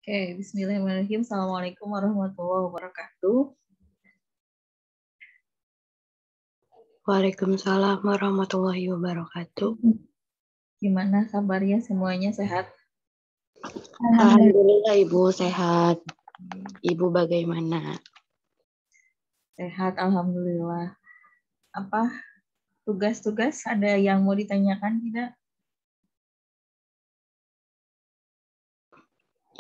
Oke, bismillahirrahmanirrahim. Assalamualaikum warahmatullahi wabarakatuh. Waalaikumsalam warahmatullahi wabarakatuh. Gimana kabarnya semuanya sehat? Alhamdulillah Ibu sehat. Ibu bagaimana? Sehat, alhamdulillah. Apa tugas-tugas ada yang mau ditanyakan tidak?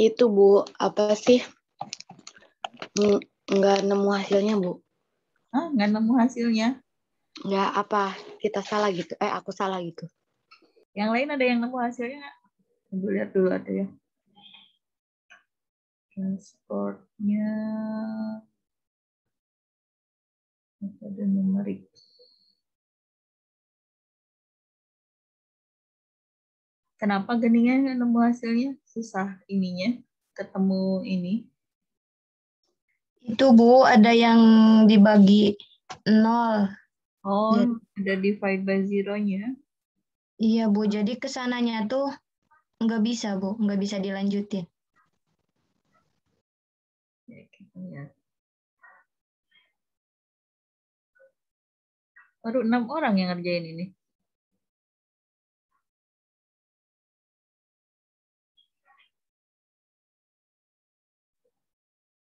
Itu Bu, apa sih? Nggak nemu hasilnya Bu. Nggak nemu hasilnya. Nggak apa, kita salah gitu. Aku salah gitu. Yang lain ada yang nemu hasilnya nggak? Ibu lihat dulu ada ya. Transportnya metode numerik. Kenapa geningnya nggak nemu hasilnya? Susah ininya ketemu ini. Itu Bu, ada yang dibagi 0. Oh, Jadi, ada divide by zero-nya. iya Bu, jadi kesananya tuh nggak bisa Bu, nggak bisa dilanjutin. Ya, kita lihat. Baru 6 orang yang ngerjain ini.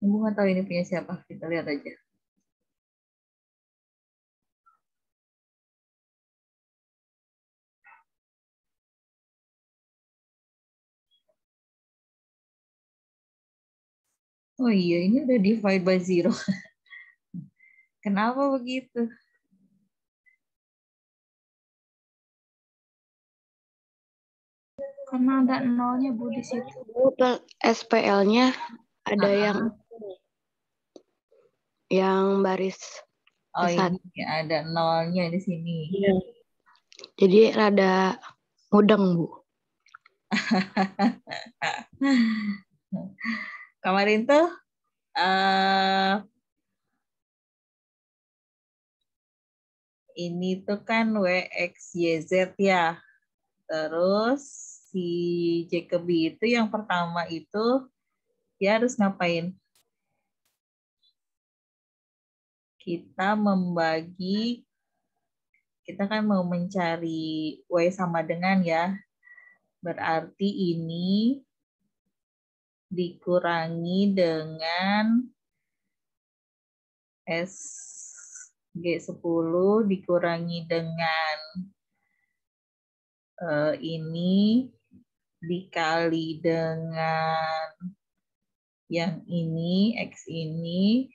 Ibu nggak tahu ini punya siapa. Kita lihat aja. Oh iya, ini udah divide by zero. Kenapa begitu? Karena ada nolnya Bu di situ. Bu, SPL-nya ada yang baris Oh S1. ini ada nolnya di sini. Iya. Jadi rada mudeng Bu. Kemarin tuh ini tuh kan WXYZ ya. Terus si Jacobi itu yang pertama itu dia harus ngapain? Kita membagi, kita kan mau mencari W sama dengan ya. Berarti ini dikurangi dengan SG10 dikurangi dengan ini dikali dengan yang ini, X ini,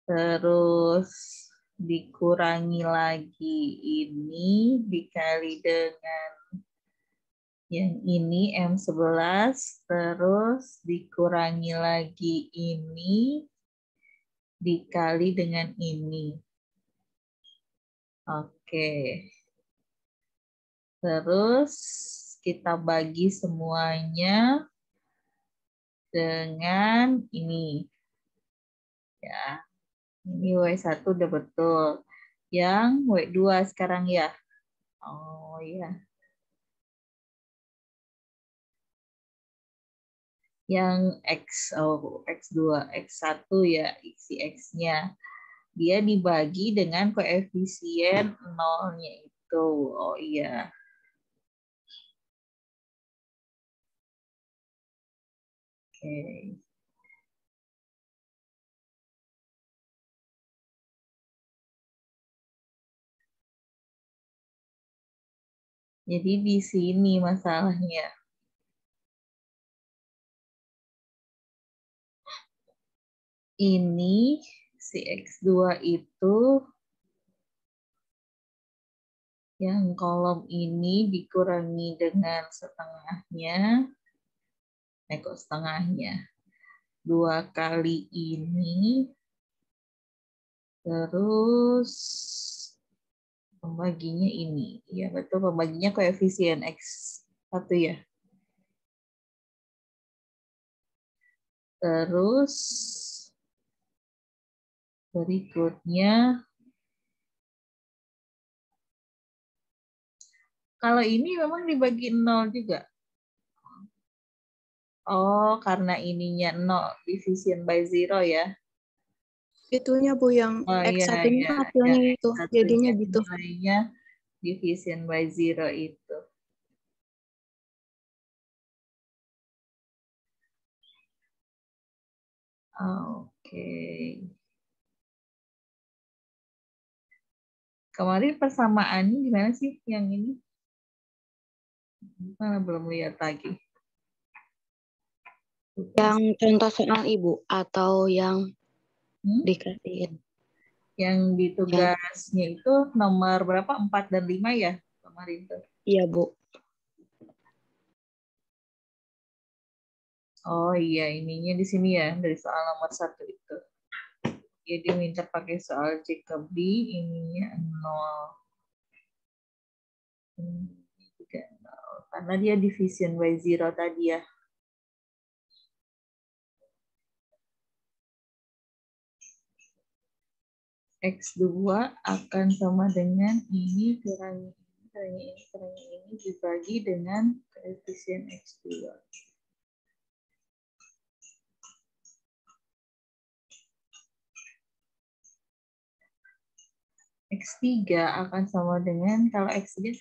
terus dikurangi lagi ini dikali dengan yang ini M11, terus dikurangi lagi ini dikali dengan ini. Oke. Terus kita bagi semuanya dengan ini. Ya. Ini W1 udah betul. Yang W2 sekarang ya. Oh iya. Yang X2, X1 ya, isi X-nya. Dia dibagi dengan koefisien nolnya itu. Oh iya. Oke. Jadi di sini masalahnya. Ini si X2 itu yang kolom ini dikurangi dengan setengahnya. Kok setengahnya? 2 kali ini. Terus pembaginya ini. Ya betul, pembaginya koefisien X1 ya. Terus berikutnya, kalau ini memang dibagi 0 juga. Oh, karena ininya 0 division by 0 ya. Itunya Bu yang Oh iya, X1-nya iya. hasilnya Yang itu. X1-nya Jadinya gitu. nilainya division by 0 itu. Oke. Kemarin persamaannya gimana sih yang ini? Mana belum lihat lagi. Yang contoh soal Ibu atau yang dikasihin? Yang di tugasnya itu nomor berapa? 4 dan 5 ya kemarin tuh. Iya, Bu. Oh iya, ininya di sini ya, dari soal nomor 1 itu. Jadi minta pakai soal Jacobi, ininya 0. Ini juga 0. Karena dia division by 0 tadi ya. X2 akan sama dengan ini kurang ini dibagi dengan koefisien X2. X3 akan sama dengan, kalau X3,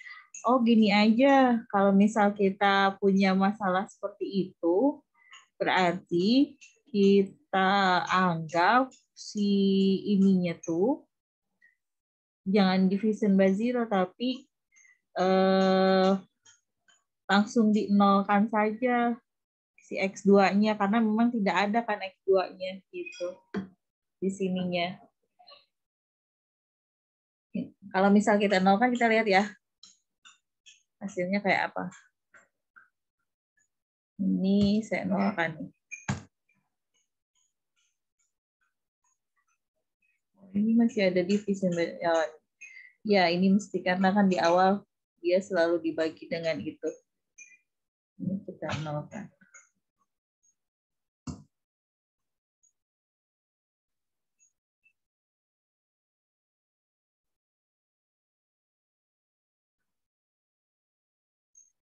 oh gini aja, kalau misal kita punya masalah seperti itu, berarti kita anggap si ininya tuh, jangan division by 0, tapi langsung dinolkan saja si X2-nya, karena memang tidak ada kan X2-nya gitu di sininya. Kalau misal kita nolkan, kita lihat ya hasilnya kayak apa. Ini saya nolkan nih. Ini masih ada division. Ya, ini mesti karena kan di awal dia selalu dibagi dengan itu. Ini kita nolkan.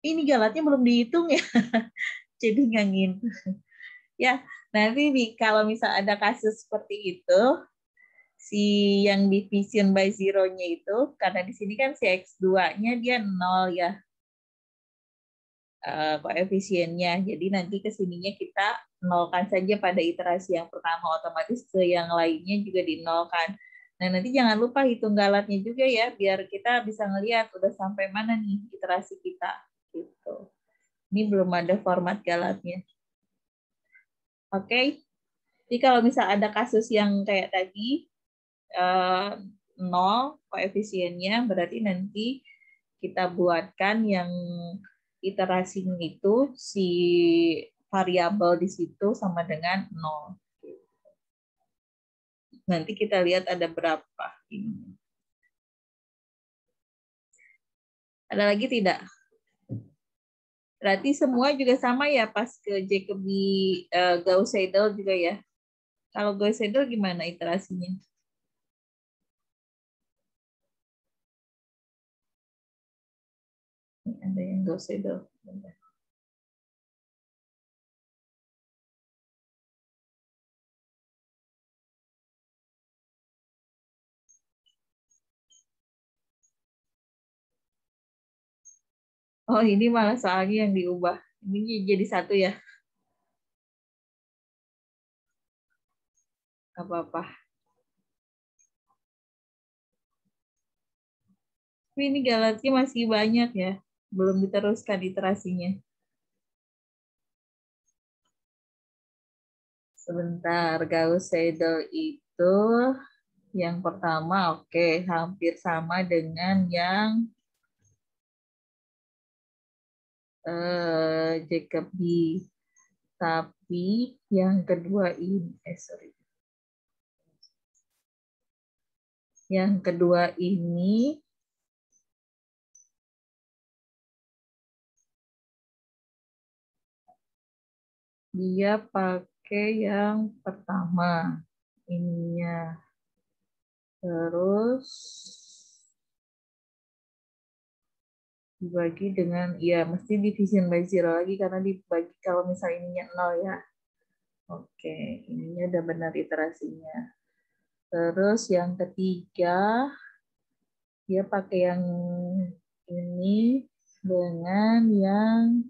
Ini galatnya belum dihitung ya. Jadi nggak ngitung. Ya, nanti kalau misal ada kasus seperti itu, si yang division by 0-nya itu, karena di sini kan si X2-nya dia 0 ya, koefisiennya. Jadi nanti ke sininya kita nolkan saja pada iterasi yang pertama, otomatis ke yang lainnya juga dinolkan. Nah, nanti jangan lupa hitung galatnya juga ya, biar kita bisa ngelihat udah sampai mana nih iterasi kita. Gitu. Ini belum ada format galatnya. Oke. Jadi kalau misal ada kasus yang kayak tadi, 0 koefisiennya, berarti nanti kita buatkan yang iterasinya itu si variabel di situ sama dengan 0. Nanti kita lihat ada berapa ini. Ada lagi tidak? Berarti semua juga sama ya pas ke Jacobi Gauss-Seidel juga ya. Kalau Gauss-Seidel gimana iterasinya? Ini ada yang Gauss-Seidel. Oh, ini malah soalnya yang diubah. Ini jadi 1 ya. Apa-apa. Tapi ini galatnya masih banyak ya. Belum diteruskan iterasinya. Sebentar, Gauss-Seidel itu yang pertama oke, hampir sama dengan yang Jacobi. Tapi yang kedua ini, yang kedua ini dia pakai yang pertama ininya. Terus Dibagi dengan, ya mesti division by 0 lagi karena dibagi kalau misal ininya 0 ya. Oke, ininya udah benar iterasinya. Terus yang ketiga, dia pakai yang ini dengan yang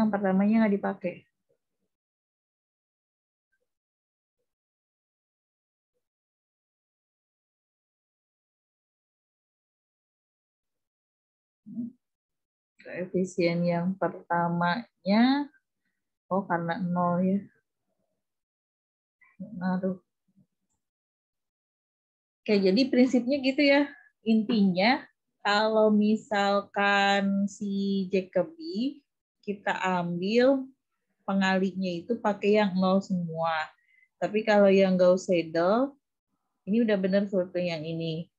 pertamanya nggak dipakai. Koefisien yang pertamanya, oh karena 0 ya. Aduh. Oke, jadi prinsipnya gitu ya. Intinya, kalau misalkan si Jacobi, kita ambil pengalinya itu pakai yang 0 semua. Tapi kalau yang Gauss-Seidel, ini udah benar survei yang ini.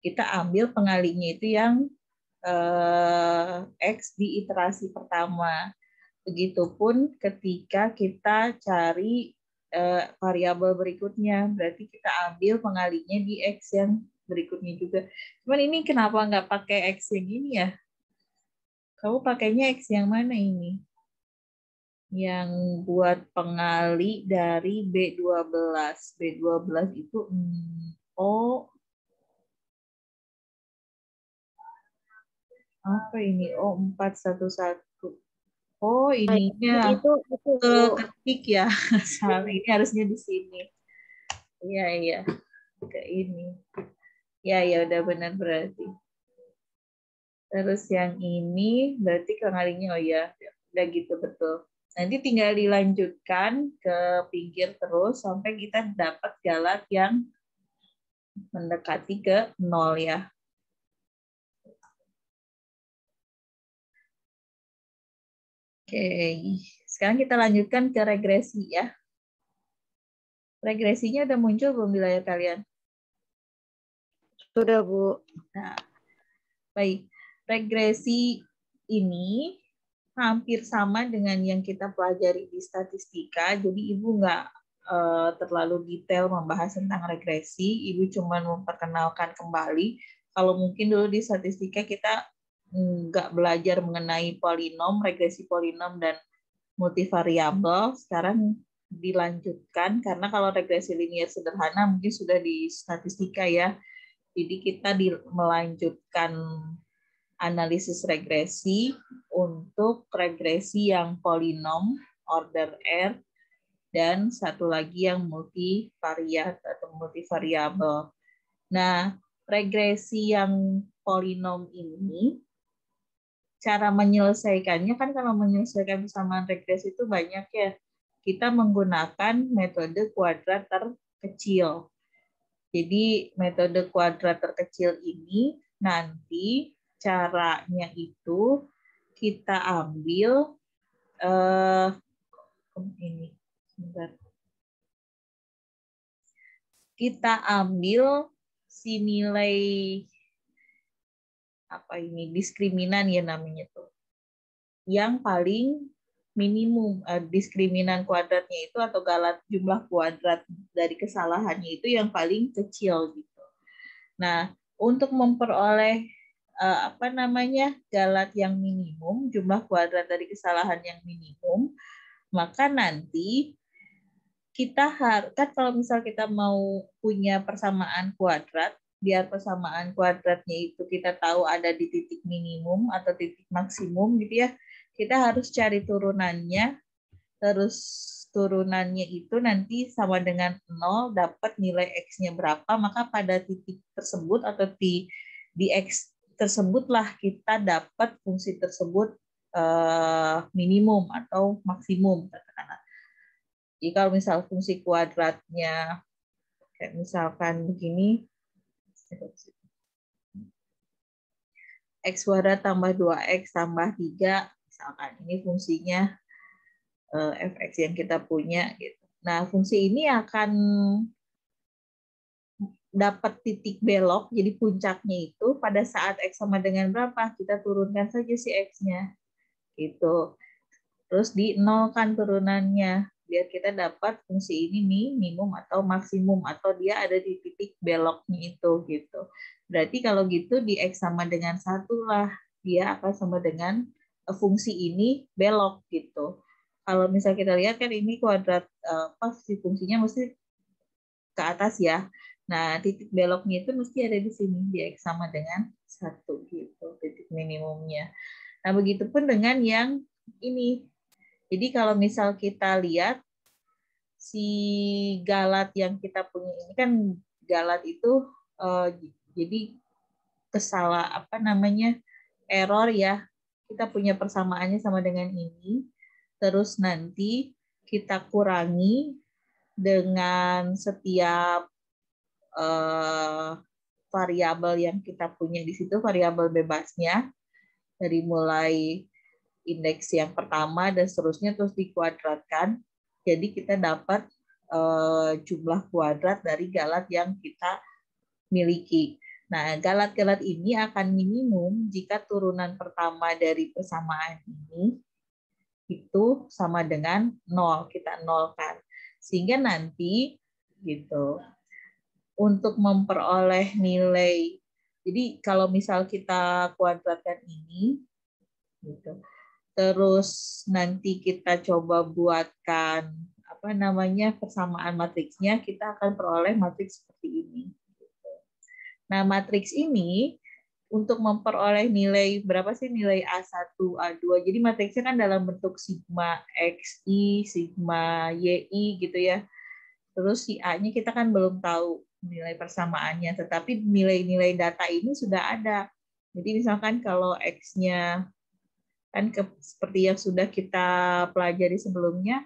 Kita ambil pengalinya itu yang X di iterasi pertama. Begitupun ketika kita cari variabel berikutnya, berarti kita ambil pengalinya di X yang berikutnya juga. Cuman ini kenapa nggak pakai X yang ini ya? Kamu pakainya X yang mana ini? Yang buat pengali dari B12. B12 itu, apa ini? Oh, 411. Oh, ininya itu ketik ya. Salah, ini harusnya di sini. Iya, iya. Ke ini. Ya, ya udah benar berarti. Terus yang ini berarti pengalinya, oh ya, udah gitu betul. Nanti tinggal dilanjutkan ke pinggir terus sampai kita dapat galat yang mendekati ke 0 ya. Oke, sekarang kita lanjutkan ke regresi ya. Regresinya udah muncul belum di layar kalian? Sudah, Bu. Nah, baik. Regresi ini hampir sama dengan yang kita pelajari di statistika. Jadi Ibu nggak terlalu detail membahas tentang regresi. Ibu cuma memperkenalkan kembali. Kalau mungkin dulu di statistika kita nggak belajar mengenai polinom, regresi polinom, dan multivariabel. Sekarang dilanjutkan karena kalau regresi linear sederhana mungkin sudah di statistika ya. Jadi kita melanjutkan analisis regresi untuk regresi yang polinom order R dan satu lagi yang multivariat atau multivariabel. Nah, regresi yang polinom ini cara menyelesaikannya kan kalau menyelesaikan persamaan regresi itu banyak ya. Kita menggunakan metode kuadrat terkecil. Jadi metode kuadrat terkecil ini nanti caranya itu kita ambil ini, sebentar. Kita ambil si nilai apa ini diskriminan ya namanya tuh, yang paling minimum diskriminan kuadratnya itu atau galat jumlah kuadrat dari kesalahannya itu yang paling kecil gitu. Nah, untuk memperoleh galat yang minimum, jumlah kuadrat dari kesalahan yang minimum, maka nanti kita harus, kan kalau misal kita mau punya persamaan kuadrat, biar persamaan kuadratnya itu kita tahu ada di titik minimum atau titik maksimum gitu ya, kita harus cari turunannya, terus turunannya itu nanti sama dengan 0, dapat nilai X-nya berapa, maka pada titik tersebut atau di X tersebutlah kita dapat fungsi tersebut minimum atau maksimum. Jadi kalau misal fungsi kuadratnya kayak misalkan begini, X kuadrat tambah 2X tambah 3, misalkan ini fungsinya fx yang kita punya. Gitu. Nah, fungsi ini akan dapat titik belok, jadi puncaknya itu pada saat X sama dengan berapa, kita turunkan saja si X-nya. Gitu. Terus di 0 kan turunannya. biar kita dapat fungsi ini minimum atau maksimum, atau dia ada di titik beloknya itu gitu. Berarti kalau gitu di X sama dengan 1 lah, dia akan sama dengan fungsi ini belok gitu. Kalau misal kita lihat kan ini kuadrat, si fungsinya mesti ke atas ya. Nah, titik beloknya itu mesti ada di sini, di X sama dengan 1 gitu, titik minimumnya. Nah, begitupun dengan yang ini. Jadi kalau misal kita lihat si galat yang kita punya ini kan, galat itu jadi error ya. Kita punya persamaannya sama dengan ini. Terus nanti kita kurangi dengan setiap variabel yang kita punya di situ, variabel bebasnya, dari mulai indeks yang pertama dan seterusnya, terus dikuadratkan. Jadi kita dapat jumlah kuadrat dari galat yang kita miliki. Nah, galat-galat ini akan minimum jika turunan pertama dari persamaan ini itu sama dengan 0, kita nolkan. Sehingga nanti gitu, untuk memperoleh nilai, jadi kalau misal kita kuadratkan ini gitu, terus nanti kita coba buatkan persamaan matriksnya, kita akan peroleh matriks seperti ini. Nah, matriks ini untuk memperoleh nilai berapa sih nilai A1, A2. Jadi matriksnya kan dalam bentuk sigma XI, sigma YI gitu ya. Terus si A-nya kita kan belum tahu nilai persamaannya, tetapi nilai-nilai data ini sudah ada. Jadi misalkan kalau X-nya kan seperti yang sudah kita pelajari sebelumnya,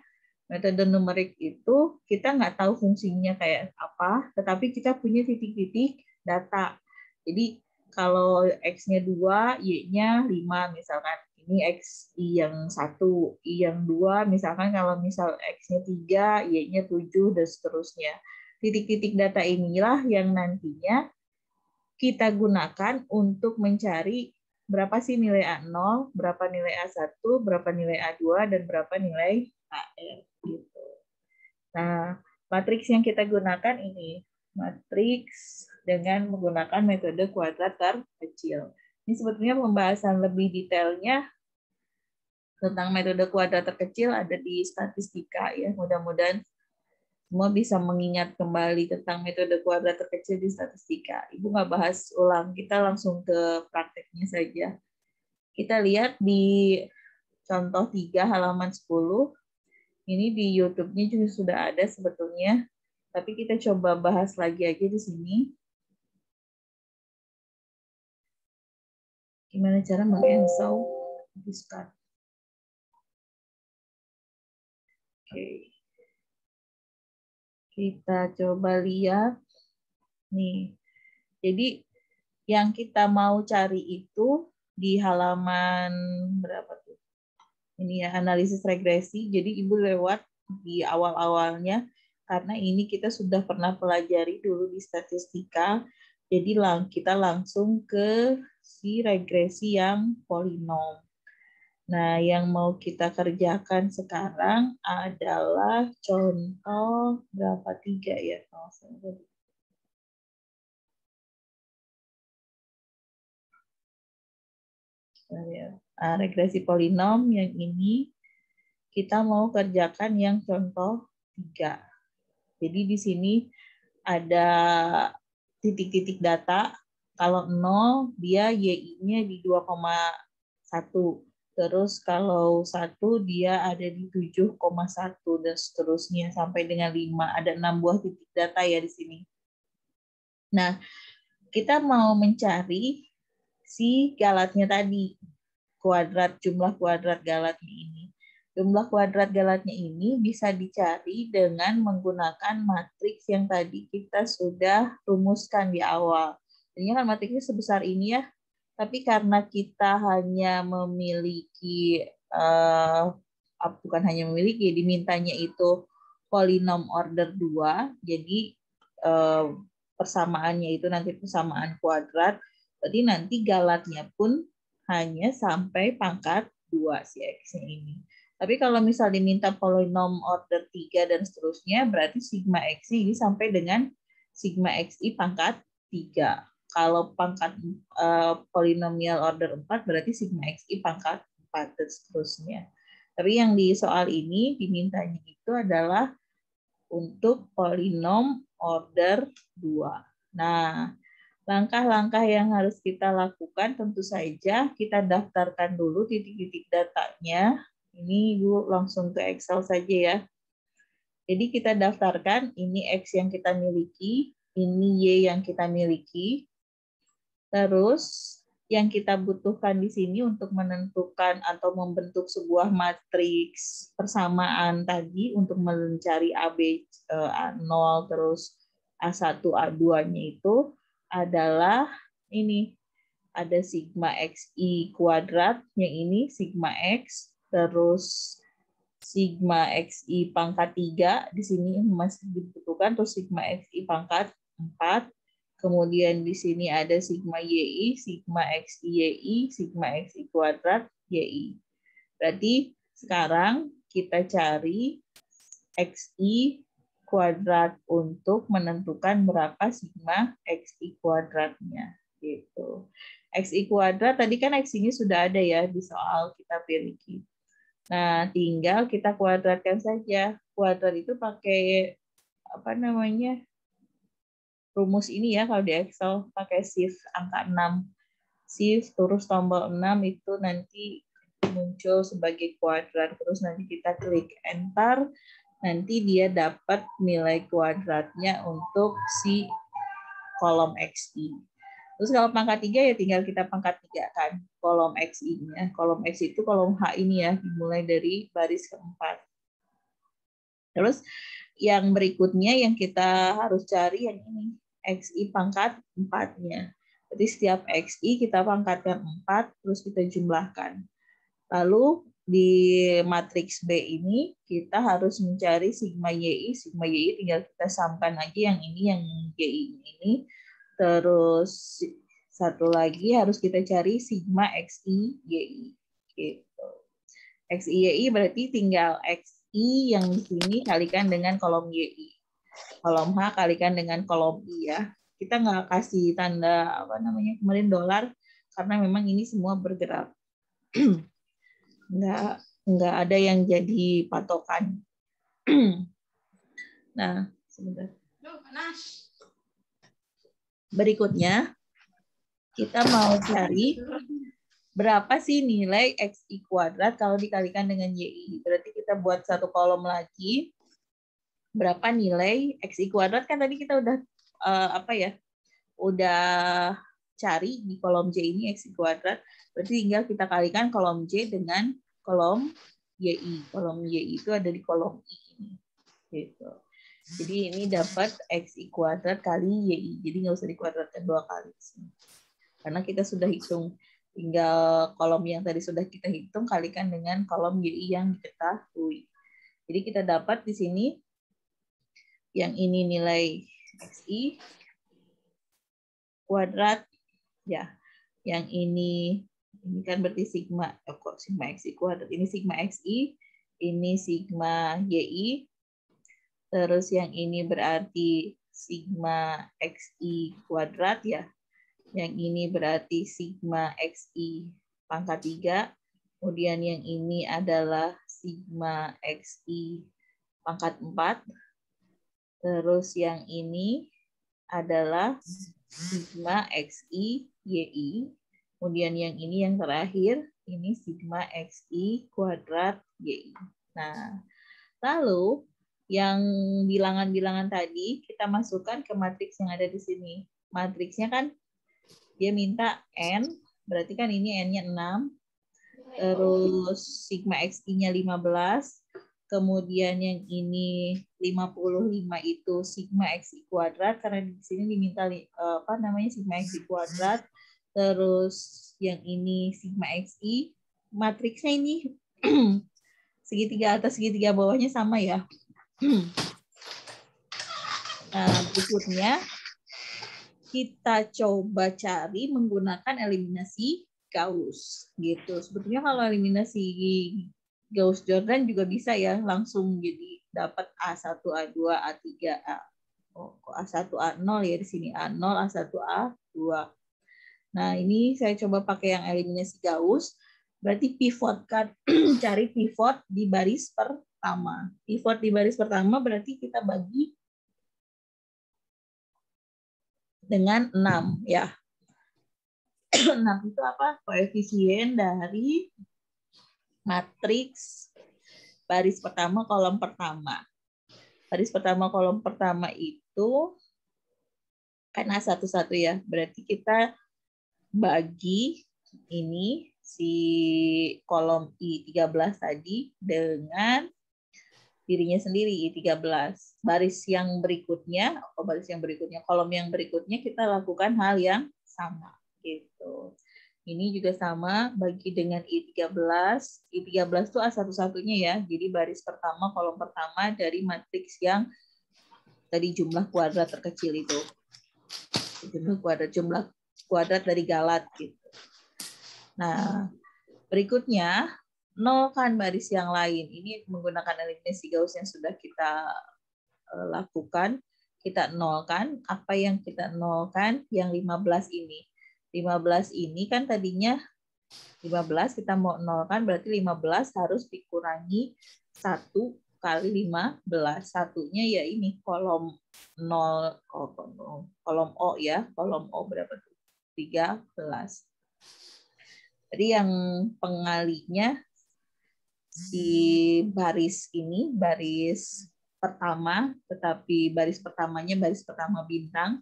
metode numerik itu kita nggak tahu fungsinya kayak apa, tetapi kita punya titik-titik data. Jadi kalau X-nya 2, Y-nya 5 misalkan. Ini X I yang 1, I yang 2, misalkan kalau misal X-nya 3, Y-nya 7, dan seterusnya. Titik-titik data inilah yang nantinya kita gunakan untuk mencari berapa sih nilai A0, berapa nilai A1, berapa nilai A2, dan berapa nilai AR. Gitu. Nah, matriks yang kita gunakan ini, matriks dengan menggunakan metode kuadrat terkecil. Ini sebetulnya pembahasan lebih detailnya tentang metode kuadrat terkecil ada di statistika ya. Mudah-mudahan semua bisa mengingat kembali tentang metode kuadrat terkecil di statistika. Ibu nggak bahas ulang, kita langsung ke prakteknya saja. Kita lihat di contoh 3 halaman 10. Ini di YouTube-nya juga sudah ada sebetulnya. Tapi kita coba bahas lagi aja di sini. Gimana cara meng-cancel discard. Oke. Kita coba lihat. Nih. Jadi yang kita mau cari itu di halaman berapa tuh? Ini ya, analisis regresi. Jadi Ibu lewat di awal-awalnya, karena ini kita sudah pernah pelajari dulu di statistika. Jadi kita langsung ke si regresi yang polinom. Nah, yang mau kita kerjakan sekarang adalah contoh berapa 3 ya? Regresi polinom yang ini kita mau kerjakan yang contoh 3. Jadi di sini ada titik-titik data. Kalau 0 dia YI-nya di 2,1. Terus kalau 1 dia ada di 7,1 dan seterusnya sampai dengan 5. Ada 6 buah titik data ya di sini. Nah, kita mau mencari si galatnya tadi. Jumlah kuadrat galatnya ini. Jumlah kuadrat galatnya ini bisa dicari dengan menggunakan matriks yang tadi kita sudah rumuskan di awal. Ini kan matriksnya sebesar ini ya, tapi karena kita hanya memiliki, bukan hanya memiliki, dimintanya itu polinom order 2, jadi persamaannya itu nanti persamaan kuadrat, jadi nanti galatnya pun hanya sampai pangkat 2 si X-nya ini. Tapi kalau misal diminta polinom order 3 dan seterusnya, berarti sigma xi ini sampai dengan sigma xi pangkat 3. Kalau pangkat polinomial order 4, berarti sigma xi pangkat 4 dan seterusnya. Tapi yang di soal ini dimintanya itu adalah untuk polinom order 2. Nah, langkah-langkah yang harus kita lakukan tentu saja kita daftarkan dulu titik-titik datanya. Ini Ibu langsung ke Excel saja ya. Jadi kita daftarkan ini X yang kita miliki, ini Y yang kita miliki. Terus yang kita butuhkan di sini untuk menentukan atau membentuk sebuah matriks persamaan tadi untuk mencari AB A0 terus A1 A2-nya itu adalah ini. Ada sigma xi kuadrat, yang ini sigma x, terus sigma xi pangkat 3, di sini masih dibutuhkan, terus sigma xi pangkat 4, kemudian di sini ada sigma yi, sigma xi yi, sigma xi kuadrat yi. Berarti sekarang kita cari xi kuadrat untuk menentukan berapa sigma xi kuadratnya. Gitu. Xi kuadrat tadi kan X-nya sudah ada ya di soal kita miliki. Nah, tinggal kita kuadratkan saja. Kuadrat itu pakai apa namanya? Rumus ini ya kalau di Excel pakai shift angka 6. Shift terus tombol 6 itu nanti muncul sebagai kuadrat. Terus nanti kita klik enter, nanti dia dapat nilai kuadratnya untuk si kolom XI. Terus kalau pangkat 3 ya tinggal kita pangkat 3 kan, kolom XI-nya. Kolom X itu kolom H ini ya, dimulai dari baris keempat. Terus yang berikutnya yang kita harus cari yang ini, XI pangkat 4-nya. Jadi setiap XI kita pangkatkan 4, terus kita jumlahkan. Lalu di matriks B ini kita harus mencari sigma YI. Sigma YI tinggal kita samakan aja yang ini, yang YI ini. Terus satu lagi harus kita cari sigma XI YI. Gitu. XI YI berarti tinggal XI yang di sini kalikan dengan kolom YI. Kolom H kalikan dengan kolom I ya. Kita nggak kasih tanda apa namanya kemarin dolar karena memang ini semua bergerak. nggak ada yang jadi patokan. Nah, sebentar. Berikutnya, kita mau cari berapa sih nilai XI kuadrat kalau dikalikan dengan YI. Berarti kita buat satu kolom lagi. Berapa nilai XI kuadrat, kan tadi kita udah udah cari di kolom J ini XI kuadrat. Berarti tinggal kita kalikan kolom J dengan kolom YI. Kolom YI itu ada di kolom I ini. Gitu. Jadi ini dapat XI kuadrat kali YI. Jadi nggak usah dikuadratkan 2 kali. Karena kita sudah hitung. Tinggal kolom yang tadi sudah kita hitung kalikan dengan kolom YI yang diketahui. Jadi kita dapat di sini yang ini nilai XI kuadrat. Ya, yang ini kan berarti sigma. Kok sigma XI kuadrat? Ini sigma XI. Ini sigma YI. Terus yang ini berarti sigma XI kuadrat ya. Yang ini berarti sigma XI pangkat 3. Kemudian yang ini adalah sigma XI pangkat 4. Terus yang ini adalah sigma XI YI. Kemudian yang ini yang terakhir, ini sigma XI kuadrat YI. Nah, lalu yang bilangan-bilangan tadi kita masukkan ke matriks yang ada di sini. Matriksnya kan dia minta N, berarti kan ini N-nya 6. Terus sigma XI-nya 15. Kemudian yang ini 55 itu sigma XI kuadrat, karena di sini diminta sigma XI kuadrat. Terus yang ini sigma XI. Matriksnya ini segitiga atas segitiga bawahnya sama ya. Nah, berikutnya kita coba cari menggunakan eliminasi Gauss gitu. Sebetulnya kalau eliminasi Gauss-Jordan juga bisa ya, langsung jadi dapat A1, A2, A3, A. Oh, A1, A0 ya di sini A0, A1, A2. Nah, ini saya coba pakai yang eliminasi Gauss. Berarti pivot kan, cari pivot di baris pertama. Pivot di baris pertama berarti kita bagi dengan 6 ya. 6 itu apa? Koefisien dari matriks baris pertama kolom pertama. Baris pertama kolom pertama itu kan A11 ya. Berarti kita bagi ini si kolom I13 tadi dengan dirinya sendiri I13. Baris yang berikutnya, kolom yang berikutnya kita lakukan hal yang sama gitu. Ini juga sama bagi dengan I13. I13 itu A11-nya ya. Jadi baris pertama kolom pertama dari matriks yang tadi jumlah kuadrat terkecil itu. Jumlah kuadrat dari Galat gitu. Nah, berikutnya nolkan baris yang lain. Ini menggunakan eliminasi Gauss yang sudah kita lakukan. Kita nolkan. Apa yang kita nolkan? Yang 15 ini. 15 ini kan tadinya 15 kita mau nolkan, berarti 15 harus dikurangi 1 kali 15. Satunya ya ini kolom 0, kolom O ya. Kolom O berapa tuh? 13. Jadi yang pengalinya di baris ini, baris pertama, tetapi baris pertamanya baris pertama bintang,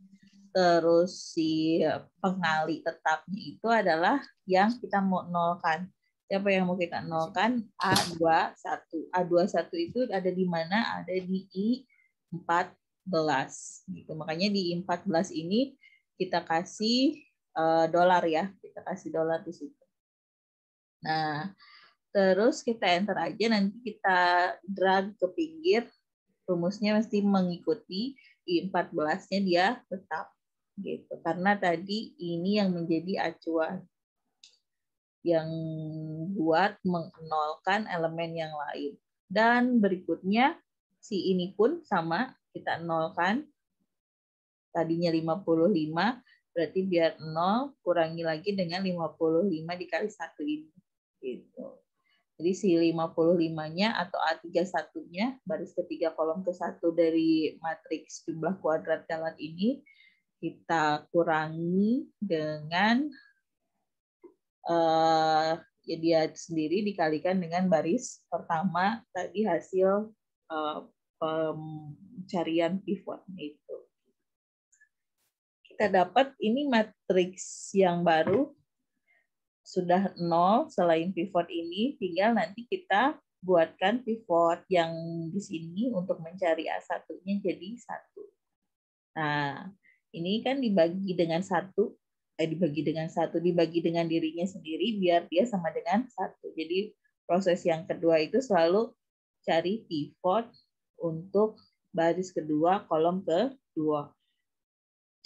terus si pengali tetapnya itu adalah yang kita mau nolkan. Siapa yang mau kita nolkan? A21. A21 itu ada di mana? Ada di I14. Gitu. Makanya di I14 ini kita kasih dolar ya. Kita kasih dolar di situ. Nah, terus kita enter aja, nanti kita drag ke pinggir. Rumusnya mesti mengikuti I14-nya dia tetap gitu. Karena tadi ini yang menjadi acuan yang buat menolkan elemen yang lain. Dan berikutnya si ini pun sama, kita nolkan. Tadinya 55, berarti biar 0 kurangi lagi dengan 55 dikali 1 ini. Gitu. Jadi si 55-nya atau A31-nya, baris ketiga kolom ke-1 dari matriks jumlah kuadrat Galat ini, kita kurangi dengan ya dia sendiri dikalikan dengan baris pertama tadi hasil pencarian pivotnya itu. Kita dapat ini matriks yang baru sudah 0 selain pivot ini, tinggal nanti kita buatkan pivot yang di sini untuk mencari A1-nya jadi 1. Nah, ini kan dibagi dengan 1, dibagi dengan dirinya sendiri biar dia sama dengan 1. Jadi proses yang kedua itu selalu cari pivot untuk baris kedua, kolom kedua.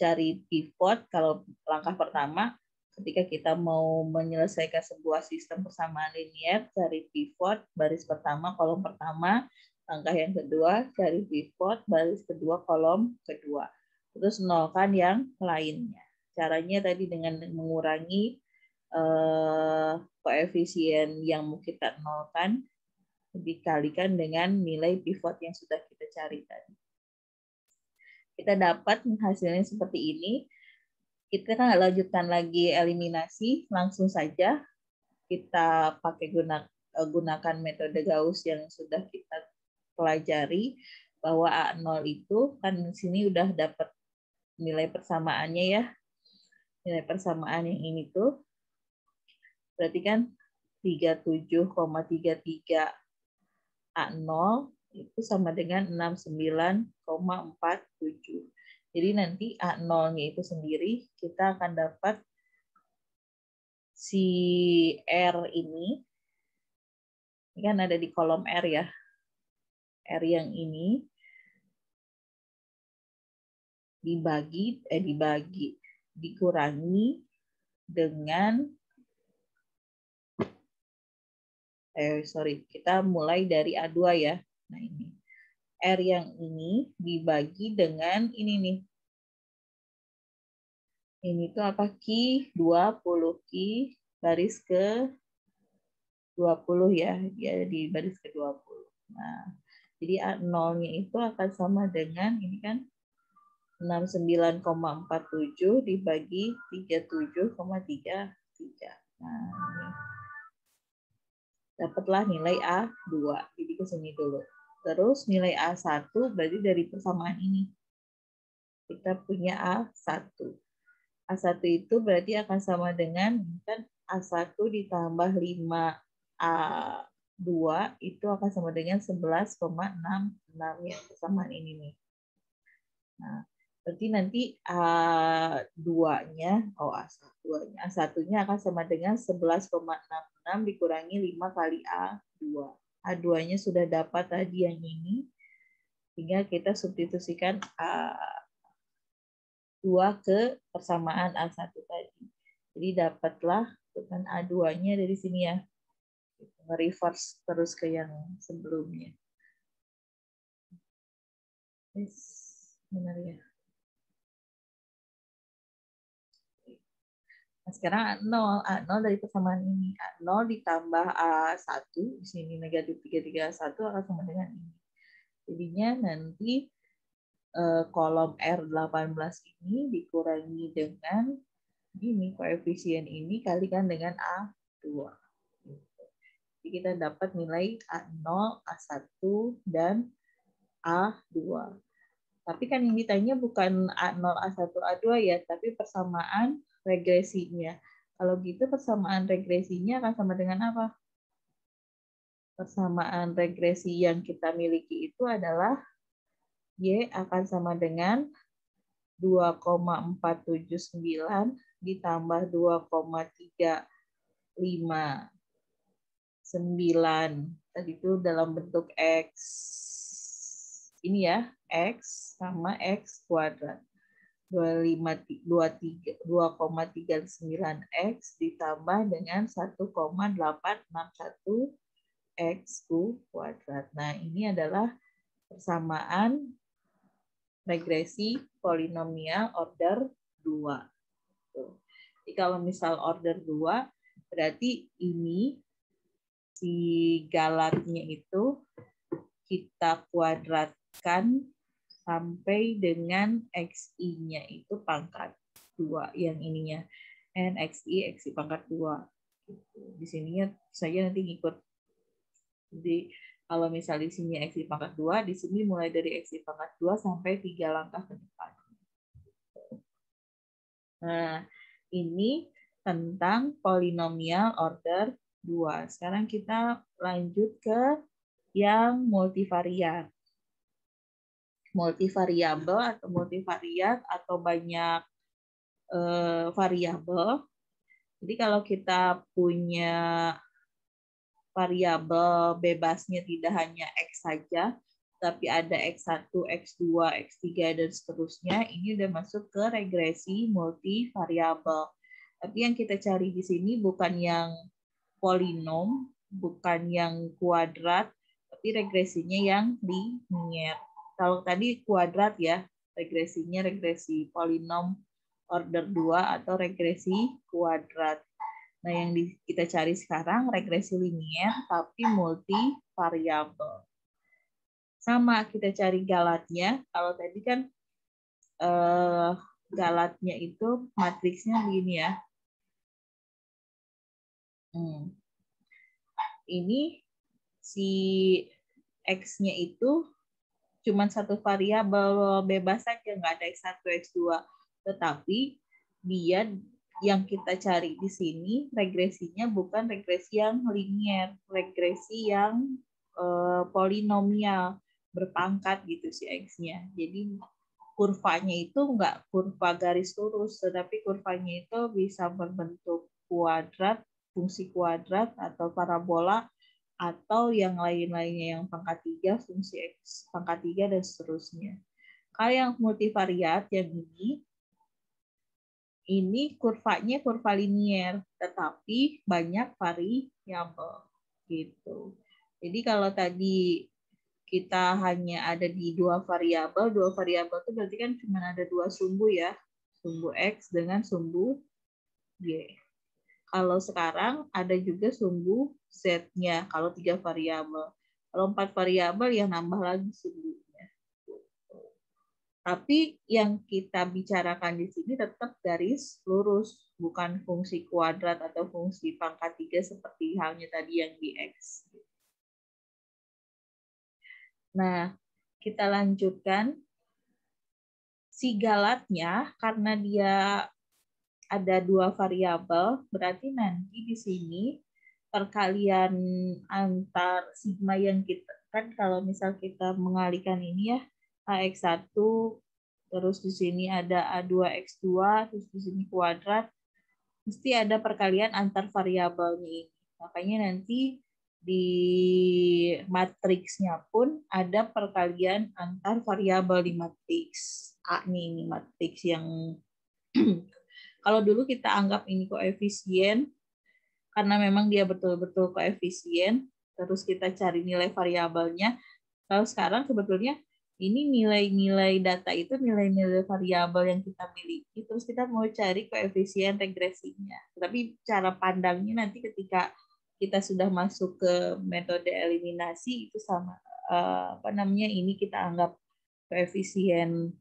Cari pivot kalau langkah pertama ketika kita mau menyelesaikan sebuah sistem persamaan linear, cari pivot baris pertama, kolom pertama. Langkah yang kedua, cari pivot baris kedua, kolom kedua. Terus nolkan yang lainnya. Caranya tadi dengan mengurangi koefisien yang mau kita nolkan dikalikan dengan nilai pivot yang sudah kita cari tadi. Kita dapat hasilnya seperti ini. Kita kan lanjutkan lagi eliminasi, langsung saja kita pakai gunakan metode Gauss yang sudah kita pelajari, bahwa A0 itu kan di sini udah dapat nilai persamaannya ya. Nilai persamaan yang ini tuh berarti kan 37,33 A0 itu sama dengan 69,47. Jadi nanti A0-nya itu sendiri kita akan dapat si R ini kan ada di kolom R ya. R yang ini dikurangi dengan kita mulai dari A2 ya. Nah ini. R yang ini dibagi dengan ini nih. Ini tuh apa? Q 20 Q baris ke 20 ya. Dia di baris ke 20. Nah, jadi A0-nya itu akan sama dengan ini kan 69,47 dibagi 37,33. Nah, ini. Dapatlah nilai A2. Jadi ke sini dulu. Terus nilai A1 berarti dari persamaan ini. Kita punya A1. A1 itu berarti akan sama dengan kan A1 ditambah 5A2 itu akan sama dengan 11,66 ya, persamaan ini nih. Nah, berarti nanti A2-nya, A1-nya akan sama dengan 11,66 dikurangi 5 kali A2. A2-nya sudah dapat tadi yang ini, tinggal kita substitusikan A2 ke persamaan A1 tadi. Jadi dapatlah dengan A2-nya dari sini ya. Reverse terus ke yang sebelumnya. Yes, benar ya. Nah, sekarang A0 dari persamaan ini. A0 ditambah A1, di sini negatif 331 akan sama dengan ini. Jadinya nanti kolom R18 ini dikurangi dengan ini, koefisien ini kalikan dengan A2. Jadi kita dapat nilai A0, A1, dan A2. Tapi kan yang ditanya bukan A0, A1, A2 ya, tapi persamaan regresinya. Kalau gitu persamaan regresinya akan sama dengan apa? Persamaan regresi yang kita miliki itu adalah Y akan sama dengan 2,479 ditambah 2,359. Tadi itu dalam bentuk X. Ini ya, X sama X kuadrat. 2,39X ditambah dengan 1,861 X kuadrat. Nah, ini adalah persamaan regresi polinomial order 2. Jadi kalau misal order 2, berarti ini si galatnya itu kita kuadratkan sampai dengan XI-nya itu pangkat 2 yang ininya. NXI, XI pangkat 2. Di sininya saya nanti ngikut. Jadi kalau misalnya di sini XI pangkat 2, di sini mulai dari XI pangkat 2 sampai 3 langkah ke depan. Nah, ini tentang polinomial order 2. Sekarang kita lanjut ke yang multivariat. Multivariabel atau multivariat atau banyak variabel. Jadi kalau kita punya variabel bebasnya tidak hanya X saja, tapi ada X1, X2, X3, dan seterusnya, ini udah masuk ke regresi multivariabel. Tapi yang kita cari di sini bukan yang polinom, bukan yang kuadrat, tapi regresinya yang linier. Kalau tadi kuadrat ya, regresinya regresi polinom order 2 atau regresi kuadrat. Nah, yang kita cari sekarang regresi linier tapi multivariabel. Sama kita cari galatnya. Kalau tadi kan galatnya itu matriksnya begini ya. Ini si X-nya itu cuma satu variabel bebas saja, nggak ada X1, X2. Tetapi dia yang kita cari di sini regresinya bukan regresi yang linier, regresi yang polinomial berpangkat gitu si X-nya. Jadi kurvanya itu nggak kurva garis lurus, tetapi kurvanya itu bisa berbentuk kuadrat, fungsi kuadrat, atau parabola, atau yang lain-lainnya yang pangkat 3, fungsi X pangkat 3, dan seterusnya. Kalau yang multivariat yang ini kurvanya kurva linier, tetapi banyak variabel. Gitu. Jadi kalau tadi kita hanya ada di dua variabel itu berarti kan cuma ada dua sumbu ya, sumbu X dengan sumbu Y. Kalau sekarang ada juga sumbu Z-nya, kalau 3 variabel. Kalau 4 variabel ya nambah lagi sumbunya. Tapi yang kita bicarakan di sini tetap garis lurus, bukan fungsi kuadrat atau fungsi pangkat 3 seperti halnya tadi yang di X. Nah, kita lanjutkan. Si galatnya, karena dia ada dua variabel, berarti nanti di sini perkalian antar sigma yang kita, kan kalau misal kita mengalihkan ini ya, AX1, terus di sini ada A2X2, terus di sini kuadrat, mesti ada perkalian antar variabelnya ini. Makanya nanti di matriksnya pun ada perkalian antar variabel di matriks A nih, ini matriks yang kalau dulu kita anggap ini koefisien karena memang dia betul-betul koefisien, terus kita cari nilai variabelnya. Kalau sekarang sebetulnya ini nilai-nilai data itu nilai-nilai variabel yang kita miliki, terus kita mau cari koefisien regresinya. Tapi cara pandangnya nanti ketika kita sudah masuk ke metode eliminasi itu sama ini kita anggap koefisien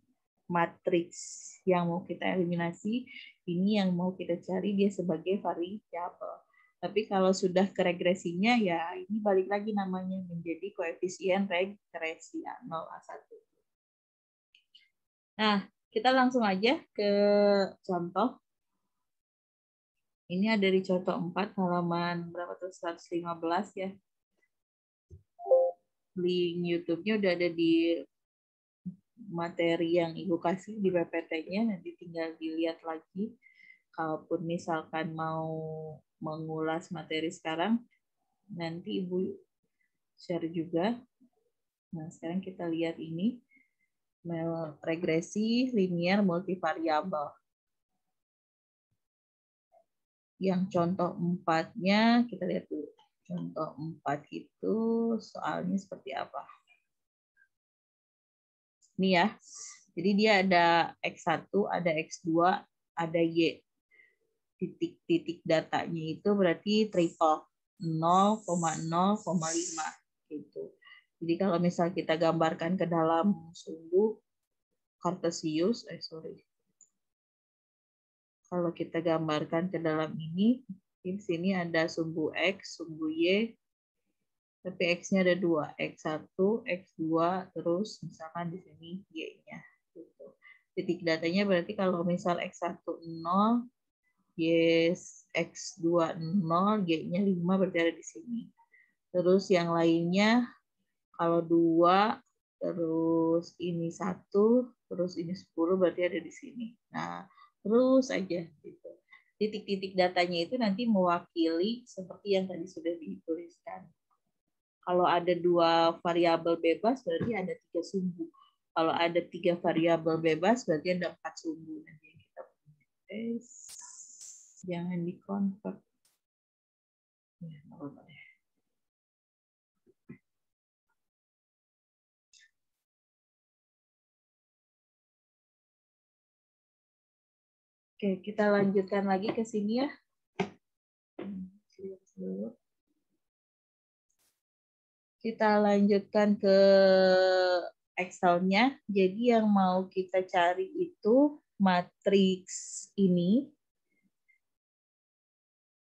matriks yang mau kita eliminasi, ini yang mau kita cari dia sebagai variabel. Tapi kalau sudah ke regresinya, ya ini balik lagi namanya menjadi koefisien regresi A0, A1. Nah, kita langsung aja ke contoh. Ini ada di contoh 4, halaman berapa tuh? 115 ya. Link YouTube-nya udah ada di materi yang Ibu kasih di PPT-nya, nanti tinggal dilihat lagi. Kalaupun misalkan mau mengulas materi sekarang, nanti Ibu share juga. Nah, sekarang kita lihat ini, regresi linear multivariabel. Yang contoh 4-nya, kita lihat dulu. Contoh 4 itu soalnya seperti apa. Ini ya, jadi dia ada X1, ada X2, ada Y. Titik-titik datanya itu berarti triple 0,0,5 gitu. Jadi kalau misal kita gambarkan ke dalam sumbu kartesius, kalau kita gambarkan ke dalam ini, di sini ada sumbu X, sumbu Y, tapi X-nya ada 2, X1, X2, terus misalkan di sini Y-nya. Gitu. Titik datanya berarti kalau misal X1 0, X2 0, Y-nya 5 berarti ada di sini. Terus yang lainnya, kalau 2, terus ini 1, terus ini 10 berarti ada di sini. Nah, terus aja gitu. Titik-titik datanya itu nanti mewakili seperti yang tadi sudah dituliskan. Kalau ada 2 variabel bebas berarti ada 3 sumbu. Kalau ada 3 variabel bebas berarti ada 4 sumbu. Nanti kita punya. Jangan di-convert. Ya, apa-apa deh. Oke, kita lanjutkan lagi ke sini ya. Kita lanjutkan ke Excel-nya. Jadi yang mau kita cari itu matriks ini.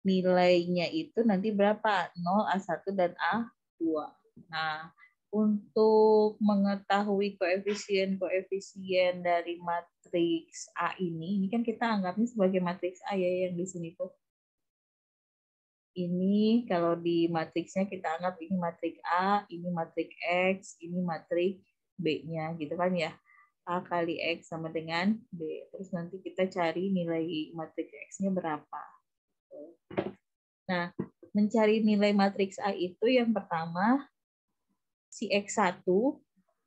Nilainya itu nanti berapa? 0, A1, dan A2. Nah, untuk mengetahui koefisien-koefisien dari matriks A ini kan kita anggapnya sebagai matriks A ya yang di sini tuh. Ini kalau di matriksnya kita anggap ini matriks A, ini matriks X, ini matriks B-nya gitu kan ya. A kali X sama dengan B. Terus nanti kita cari nilai matriks X-nya berapa. Nah, mencari nilai matriks A itu yang pertama, si X1,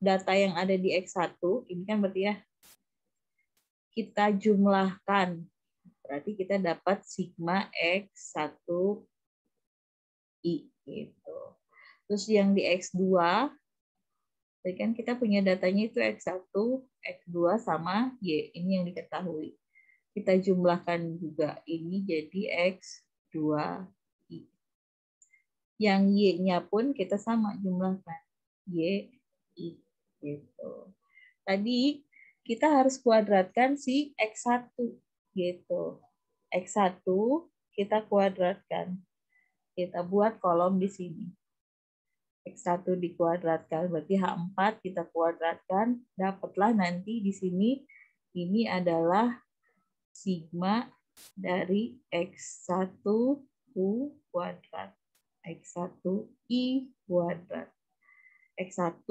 data yang ada di X1, ini kan berarti ya, kita jumlahkan. Berarti kita dapat sigma X1 I. Gitu. Terus yang di X2, tadi kan kita punya datanya itu X1, X2 sama Y. Ini yang diketahui. Kita jumlahkan juga ini jadi X2I. Yang Y-nya pun kita sama jumlahkan. Y, I. Gitu. Tadi kita harus kuadratkan si X1. Gitu. X1 kita kuadratkan. Kita buat kolom di sini. X1 dikuadratkan, berarti H4 kita kuadratkan, dapatlah nanti di sini ini adalah sigma dari X1U kuadrat, X1I kuadrat. X1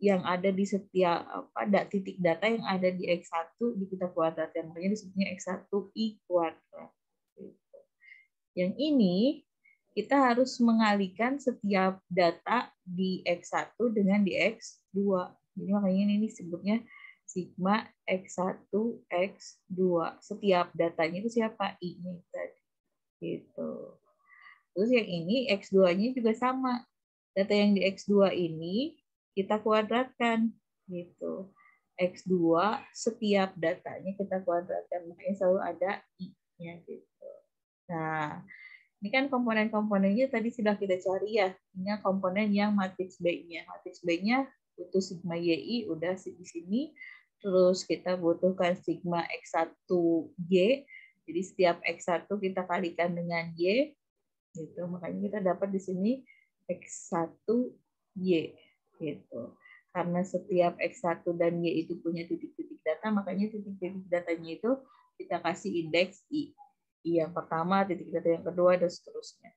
yang ada di setiap titik data yang ada di X1 kita kuadratkan, makanya disebutnya X1I kuadrat. Yang ini kita harus mengalihkan setiap data di X1 dengan di X2. Jadi makanya ini disebutnya sigma X1, X2. Setiap datanya itu siapa? I-nya tadi. Gitu. Terus yang ini X2-nya juga sama. Data yang di X2 ini kita kuadratkan. Gitu. X2 setiap datanya kita kuadratkan. Makanya selalu ada I-nya. Gitu. Nah, ini kan komponen-komponennya tadi sudah kita cari ya. Ini komponen yang matriks B-nya. Matriks B-nya butuh sigma YI udah di sini. Terus kita butuhkan sigma X1Y. Jadi setiap X1 kita kalikan dengan Y. Gitu. Makanya kita dapat di sini X1Y. Gitu. Karena setiap X1 dan Y itu punya titik-titik data, makanya titik-titik datanya itu kita kasih indeks I. Yang pertama, titik data yang kedua, dan seterusnya.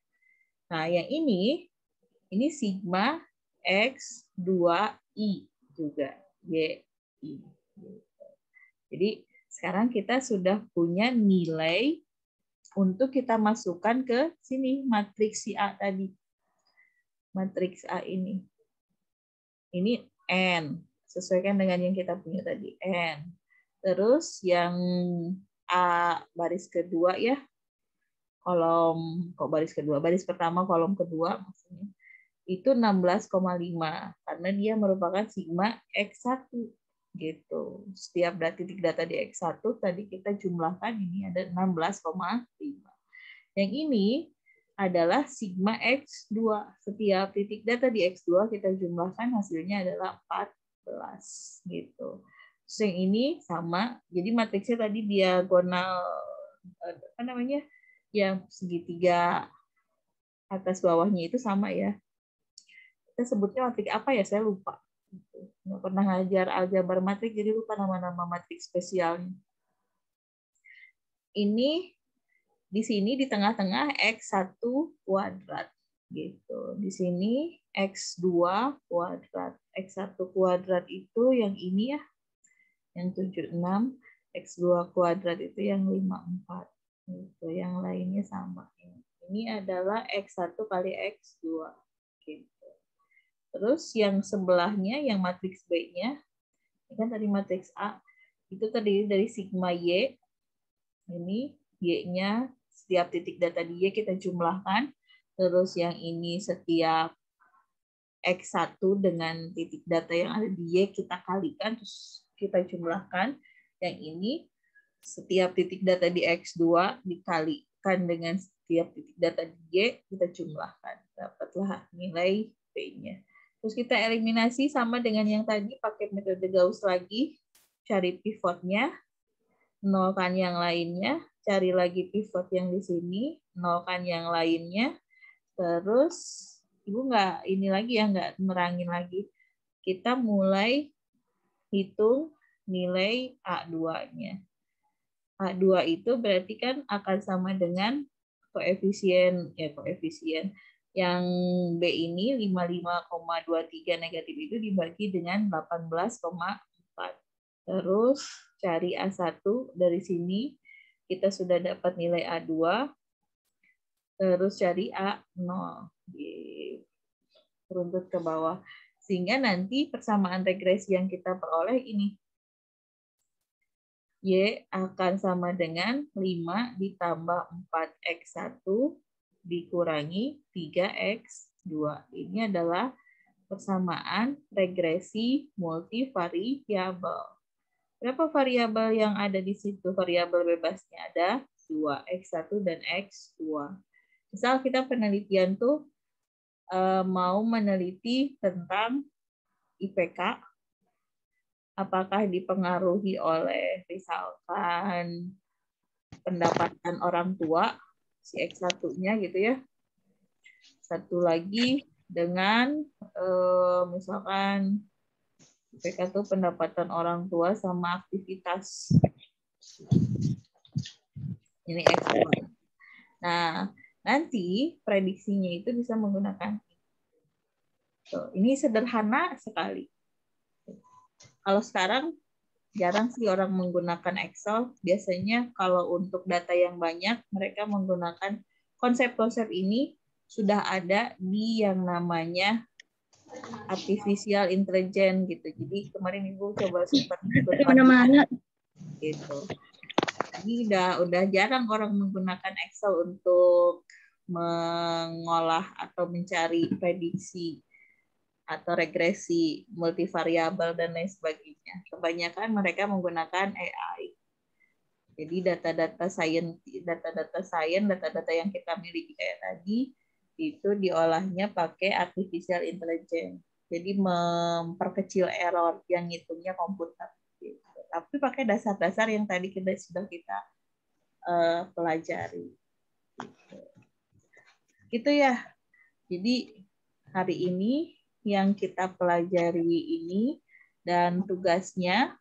Nah, yang ini sigma X2I juga. YI. Jadi, sekarang kita sudah punya nilai untuk kita masukkan ke sini, matriks si A tadi. Matriks A ini. Ini N. Sesuaikan dengan yang kita punya tadi, N. Terus yang A baris kedua ya, kolom baris kedua, baris pertama kolom kedua maksudnya itu 16,5 karena dia merupakan sigma X1 gitu. Setiap titik data di X1 tadi kita jumlahkan ini ada 16,5. Yang ini adalah sigma X2. Setiap titik data di X2 kita jumlahkan hasilnya adalah 14 gitu. Terus yang ini sama, jadi matriksnya tadi diagonal yang segitiga atas bawahnya itu sama ya. Kita sebutnya matriks apa ya? Saya lupa. Nggak pernah ngajar aljabar matriks, jadi lupa nama-nama matriks spesialnya. Ini di sini di tengah-tengah X1 kuadrat gitu. Di sini X2 kuadrat. X1 kuadrat itu yang ini ya, yang 76, X2 kuadrat itu yang 54. Gitu. Yang lainnya sama. Ini adalah X1 kali X2. Gitu. Terus yang sebelahnya, yang matriks B-nya, ini kan tadi matriks A, itu terdiri dari sigma Y. Ini Y-nya, setiap titik data di Y kita jumlahkan. Terus yang ini setiap X1 dengan titik data yang ada di Y kita kalikan, terus kita jumlahkan. Yang ini setiap titik data di X2 dikalikan dengan setiap titik data di Y kita jumlahkan. Dapatlah nilai P-nya. Terus kita eliminasi sama dengan yang tadi pakai metode Gauss lagi. Cari pivotnya, nolkan yang lainnya, cari lagi pivot yang di sini, nolkan yang lainnya. Terus Ibu nggak ini lagi ya, nggak merangin lagi. Kita mulai hitung nilai A2-nya. A2 itu berarti kan akan sama dengan koefisien yang B ini 55,23 negatif itu dibagi dengan 18,4. Terus cari A1 dari sini kita sudah dapat nilai A2. Terus cari A0. Runtut ke bawah. Sehingga nanti persamaan regresi yang kita peroleh ini. Y akan sama dengan 5 ditambah 4X1 dikurangi 3x2. Ini adalah persamaan regresi multivariabel. Berapa variabel yang ada di situ? Variabel bebasnya ada 2, X1 dan X2. Misal kita penelitian tuh mau meneliti tentang IPK, apakah dipengaruhi oleh misalkan pendapatan orang tua, si X1-nya gitu ya. Satu lagi dengan misalkan IPK itu pendapatan orang tua sama aktivitas. Ini X1. Nah, nanti prediksinya itu bisa menggunakan ini sederhana sekali. Kalau sekarang jarang sih orang menggunakan Excel. Biasanya kalau untuk data yang banyak, mereka menggunakan konsep-konsep ini sudah ada di yang namanya artificial intelligence gitu. Jadi kemarin Ibu coba sempat ikut Mana-mana. Gitu. Ini udah jarang orang menggunakan Excel untuk mengolah atau mencari prediksi atau regresi multivariabel dan lain sebagainya. Kebanyakan mereka menggunakan AI. Jadi data-data yang kita miliki kayak tadi itu diolahnya pakai artificial intelligence. Jadi memperkecil error yang ngitungnya komputer. Gitu. Tapi pakai dasar-dasar yang tadi sudah kita pelajari. Gitu ya. Jadi hari ini yang kita pelajari ini dan tugasnya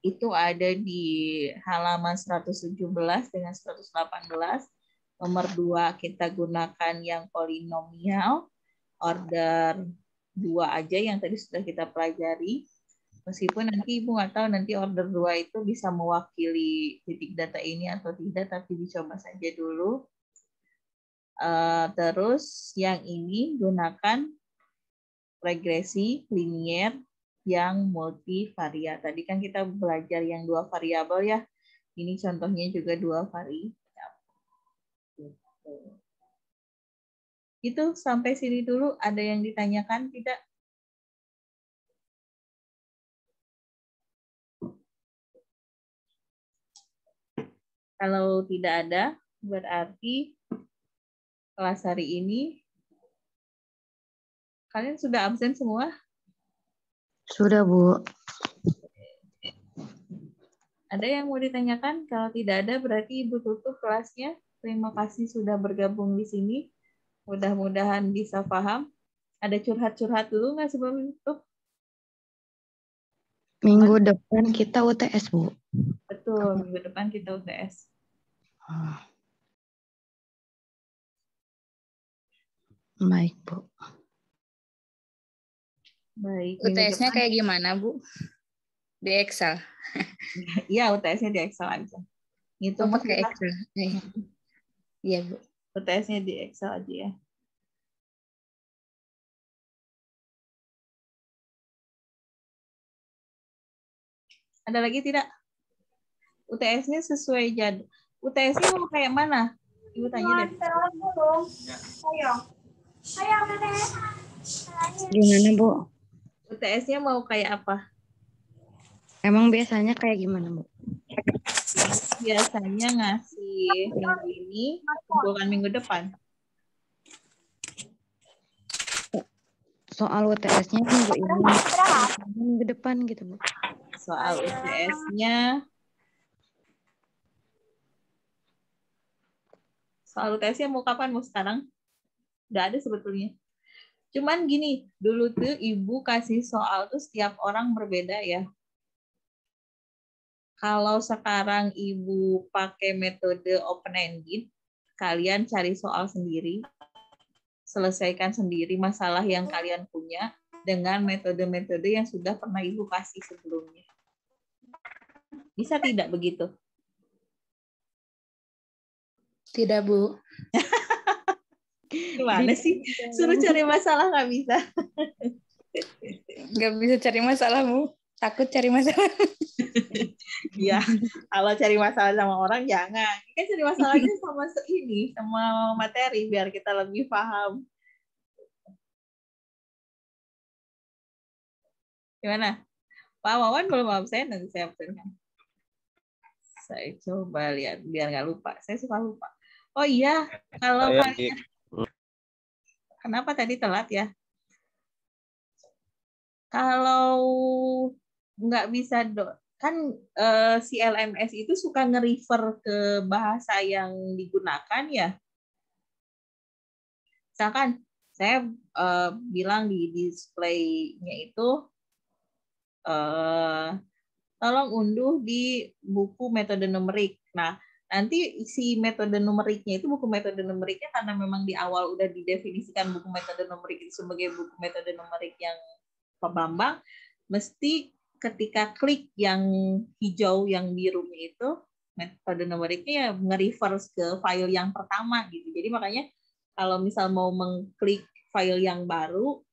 itu ada di halaman 117 dengan 118. Nomor 2 kita gunakan yang polinomial, order 2 aja yang tadi sudah kita pelajari. Meskipun nanti Ibu nggak tahu nanti order 2 itu bisa mewakili titik data ini atau tidak, tapi dicoba saja dulu. Terus yang ini gunakan regresi linier yang multivariat. Tadi kan kita belajar yang 2 variabel ya. Ini contohnya juga 2 variabel. Itu sampai sini dulu. Ada yang ditanyakan tidak? Kalau tidak ada, berarti kelas hari ini kalian sudah absen semua? Sudah, Bu. Ada yang mau ditanyakan? Kalau tidak ada, berarti Ibu tutup kelasnya. Terima kasih sudah bergabung di sini. Mudah-mudahan bisa paham. Ada curhat-curhat dulu nggak sebelum tutup? Minggu depan kita UTS, Bu. Betul, minggu depan kita UTS. Baik, Bu. Baik. UTS-nya kayak gimana, Bu? Di Excel? Iya, UTS-nya di Excel aja. Ngitung pakai Excel. Iya, Bu. UTS-nya di Excel aja ya. Ada lagi tidak? UTS-nya sesuai jadwal. UTS-nya mau kayak mana? Ibu tanya deh. Gimana, Bu? UTS-nya mau kayak apa? Emang biasanya kayak gimana, Bu? Biasanya ngasih minggu ini, kumpulkan minggu depan. Soal UTS-nya minggu ini, minggu depan gitu, Bu. Soal UTS-nya. Soal UTS-nya mau kapan? Mau sekarang? Udah ada sebetulnya. Cuman gini, dulu tuh Ibu kasih soal tuh setiap orang berbeda ya. Kalau sekarang Ibu pakai metode open-ended, kalian cari soal sendiri, selesaikan sendiri masalah yang kalian punya dengan metode-metode yang sudah pernah Ibu kasih sebelumnya. Bisa tidak begitu? Tidak, Bu. Gimana sih? Suruh cari masalah nggak bisa. Nggak bisa cari masalah, Bu. Takut cari masalah. Iya, kalau cari masalah sama orang jangan. Kan cari masalahnya sama materi biar kita lebih paham. Gimana? Pak Wawan belum absen, nanti saya absenkan. Saya coba lihat biar nggak lupa. Saya suka lupa. Oh iya, kalau kalian kenapa tadi telat ya? Kalau nggak bisa kan si LMS itu suka nge-refer ke bahasa yang digunakan ya. Misalkan saya bilang di display-nya itu tolong unduh di buku metode numerik. Nah, nanti si metode numeriknya itu buku metode numeriknya karena memang di awal udah didefinisikan buku metode numerik itu sebagai buku metode numerik yang Pak Bambang, mesti ketika klik yang hijau yang birunya itu metode numeriknya ya nge-reverse ke file yang pertama gitu. Jadi makanya kalau misal mau mengklik file yang baru,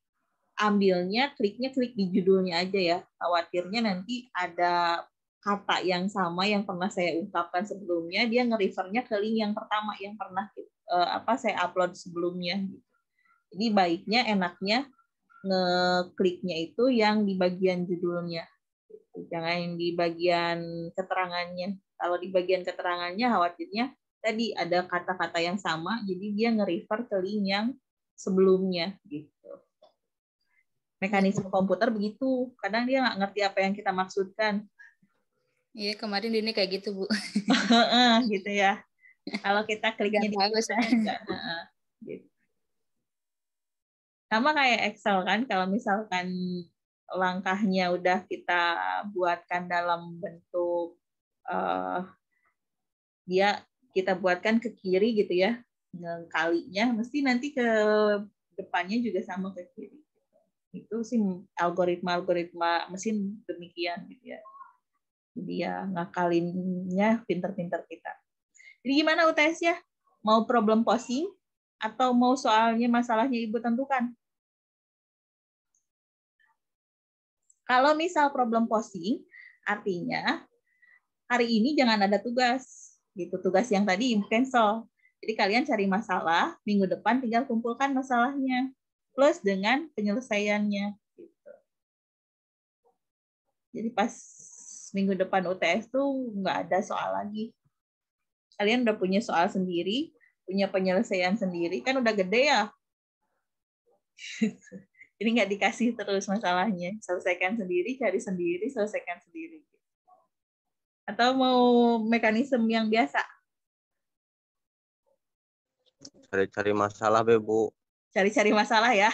kliknya klik di judulnya aja ya. Khawatirnya nanti ada kata yang sama yang pernah saya ungkapkan sebelumnya, dia nge-refernya ke link yang pertama yang pernah saya upload sebelumnya. Jadi baiknya, enaknya ngekliknya itu yang di bagian judulnya, jangan yang di bagian keterangannya. Kalau di bagian keterangannya khawatirnya tadi ada kata-kata yang sama, jadi dia nge-refer ke link yang sebelumnya gitu. Mekanisme komputer begitu, kadang dia nggak ngerti apa yang kita maksudkan. Iya, kemarin ini kayak gitu, Bu. Gitu ya. Kalau kita kliknya di gitu. Sama kayak Excel kan, kalau misalkan langkahnya udah kita buatkan dalam bentuk kita buatkan ke kiri gitu ya, kalinya mesti nanti ke depannya juga sama ke kiri. Itu sih algoritma mesin demikian gitu ya. Jadi ya ngakalinnya pinter-pinter kita. Jadi gimana UTS-nya? Mau problem posing atau mau soalnya masalahnya Ibu tentukan? Kalau misal problem posing, artinya hari ini jangan ada tugas. Gitu, tugas yang tadi Ibu cancel. Jadi kalian cari masalah, minggu depan tinggal kumpulkan masalahnya. Plus dengan penyelesaiannya. Gitu. Jadi pas minggu depan UTS tuh nggak ada soal lagi. Kalian udah punya soal sendiri, punya penyelesaian sendiri, kan udah gede ya. Jadi nggak dikasih terus masalahnya. Selesaikan sendiri, cari sendiri, selesaikan sendiri. Atau mau mekanisme yang biasa? Cari-cari masalah, Bu. Cari-cari masalah ya.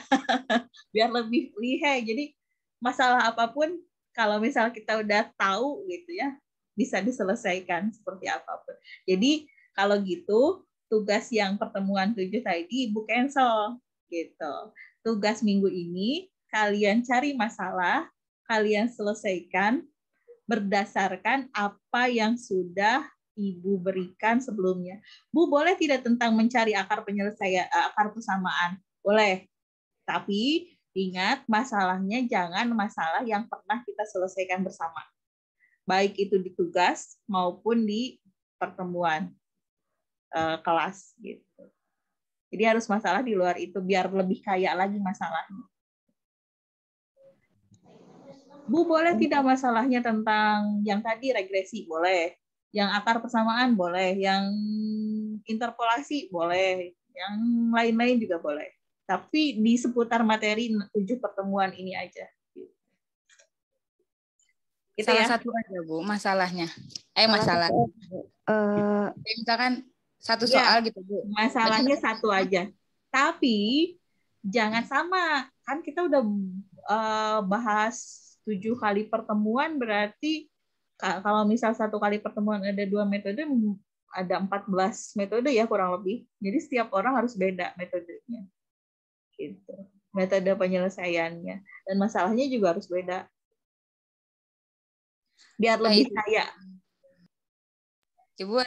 Biar lebih lihai. Jadi masalah apapun, kalau misal kita udah tahu gitu ya, bisa diselesaikan seperti apapun. Jadi kalau gitu, tugas yang pertemuan 7 tadi Ibu cancel. Gitu. Tugas minggu ini, kalian cari masalah, kalian selesaikan berdasarkan apa yang sudah Ibu berikan sebelumnya. Bu, boleh tidak tentang mencari akar penyelesaian, akar persamaan? Boleh. Tapi ingat, masalahnya jangan masalah yang pernah kita selesaikan bersama. Baik itu di tugas maupun di pertemuan kelas. Gitu. Jadi harus masalah di luar itu, biar lebih kaya lagi masalahnya. Bu, boleh tidak masalahnya tentang yang tadi regresi? Boleh. Yang akar persamaan? Boleh. Yang interpolasi? Boleh. Yang lain-lain juga boleh. Tapi di seputar materi 7 pertemuan ini aja. Gitu Salah ya? satu aja, Bu, masalahnya. Masalah. Misalkan satu soal gitu, Bu. Masalahnya satu aja. Tapi jangan sama. Kan kita udah bahas 7 kali pertemuan, berarti kalau misal 1 kali pertemuan ada 2 metode, ada 14 metode ya kurang lebih. Jadi setiap orang harus beda metodenya. Gitu. Metode penyelesaiannya. Dan masalahnya juga harus beda. Biar lebih kaya. Ibu,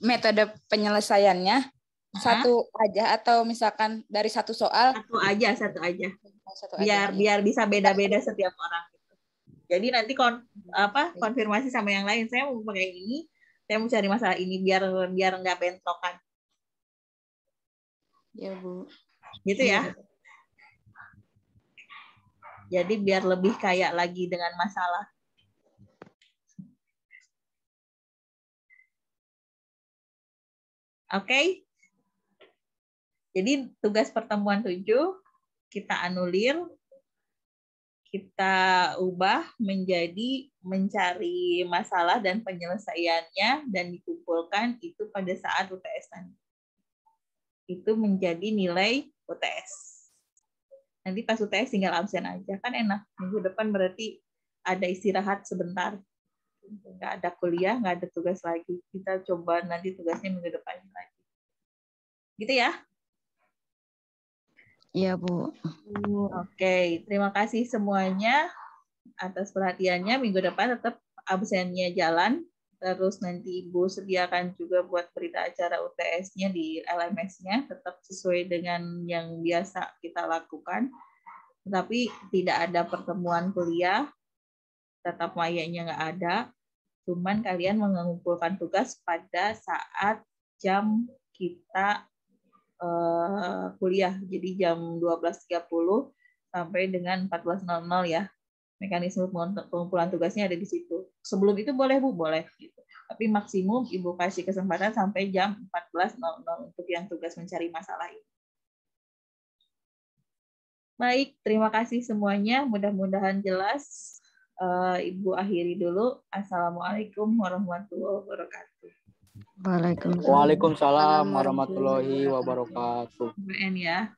metode penyelesaiannya satu aja atau misalkan dari satu soal? Satu aja. Biar bisa beda-beda setiap orang. Jadi nanti konfirmasi sama yang lain. Saya mau pakai ini, saya mau cari masalah ini biar nggak bentrokan. Ya, Bu. Gitu ya. Jadi biar lebih kaya lagi dengan masalah. Oke. Jadi tugas pertemuan 7 kita anulir, kita ubah menjadi mencari masalah dan penyelesaiannya dan dikumpulkan itu pada saat UTS nanti. Itu menjadi nilai UTS. Nanti pas UTS tinggal absen aja, kan enak. Minggu depan berarti ada istirahat sebentar. Nggak ada kuliah, nggak ada tugas lagi. Kita coba nanti tugasnya minggu depan lagi. Gitu ya? Iya, Bu. Oke, terima kasih semuanya atas perhatiannya. Minggu depan tetap absennya jalan. Terus nanti Ibu sediakan juga buat berita acara UTS-nya di LMS-nya, tetap sesuai dengan yang biasa kita lakukan. Tetapi tidak ada pertemuan kuliah, tetap mayanya nggak ada. Cuman kalian mengumpulkan tugas pada saat jam kita kuliah. Jadi jam 12.30 sampai dengan 14.00 ya. Mekanisme pengumpulan tugasnya ada di situ. Sebelum itu boleh Bu, boleh gitu. Tapi maksimum Ibu kasih kesempatan sampai jam 14.00 untuk yang tugas mencari masalah ini. Baik, terima kasih semuanya. Mudah-mudahan jelas. Ibu akhiri dulu. Assalamualaikum warahmatullahi wabarakatuh. Waalaikumsalam. Waalaikumsalam warahmatullahi wabarakatuh. BN ya.